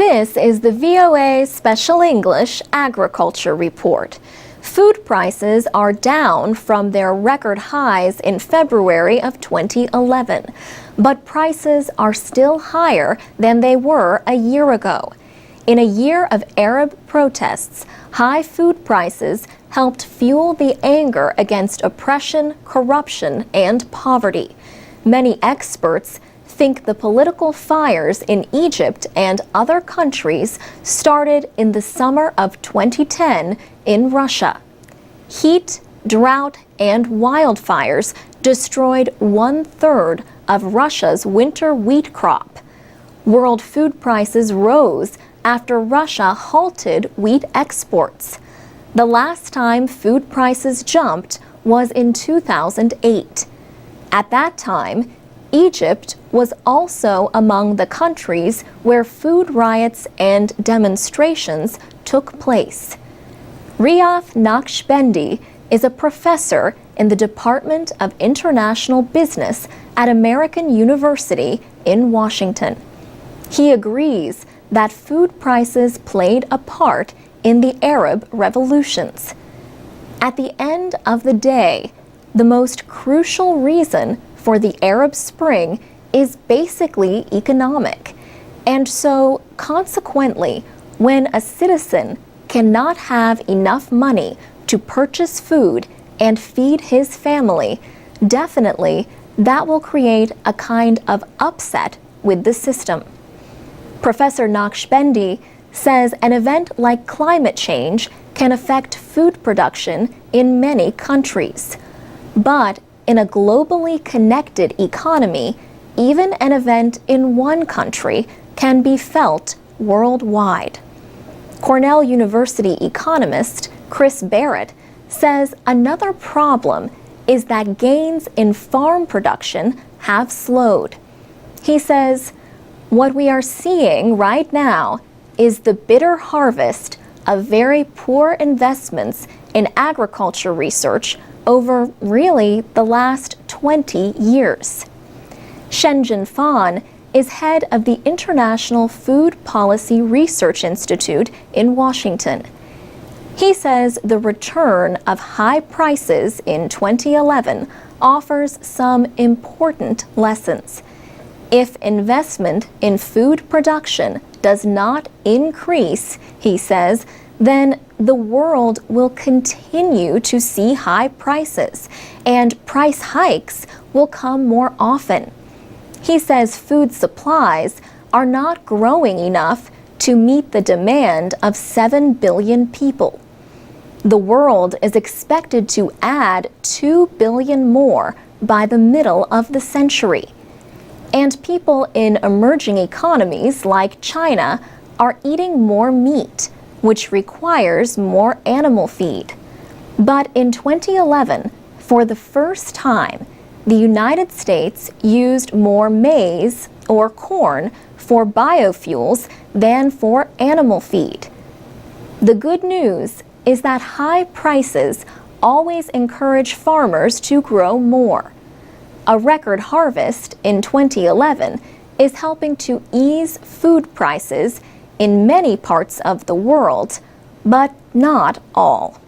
This is the VOA Special English Agriculture Report. Food prices are down from their record highs in February of 2011, but prices are still higher than they were a year ago. In a year of Arab protests, high food prices helped fuel the anger against oppression, corruption, and poverty. Many experts think the political fires in Egypt and other countries started in the summer of 2010 in Russia. Heat, drought, and wildfires destroyed 1/3 of Russia's winter wheat crop. World food prices rose after Russia halted wheat exports. The last time food prices jumped was in 2008. At that time, Egypt was also among the countries where food riots and demonstrations took place. Riyad Naqshbandi is a professor in the Department of International Business at American University in Washington. He agrees that food prices played a part in the Arab revolutions. At the end of the day, the most crucial reason for the Arab Spring is basically economic. And so, consequently, when a citizen cannot have enough money to purchase food and feed his family, definitely that will create a kind of upset with the system. Professor Naqshbandi says an event like climate change can affect food production in many countries. But in a globally connected economy, even an event in one country can be felt worldwide. Cornell University economist Chris Barrett says another problem is that gains in farm production have slowed. He says, "What we are seeing right now is the bitter harvest of very poor investments in agriculture research over really the last 20 years. Shenzhen Fan is head of the International Food Policy Research Institute in Washington. He says the return of high prices in 2011 offers some important lessons. If investment in food production does not increase, he says, then the world will continue to see high prices, and price hikes will come more often. He says food supplies are not growing enough to meet the demand of 7 billion people. The world is expected to add 2 billion more by the middle of the century. And people in emerging economies like China are eating more meat, which requires more animal feed. But in 2011, for the first time, the United States used more maize or corn for biofuels than for animal feed. The good news is that high prices always encourage farmers to grow more. A record harvest in 2011 is helping to ease food prices in many parts of the world, but not all.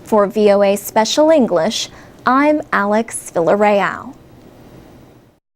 For VOA Special English, I'm Alex Villarreal.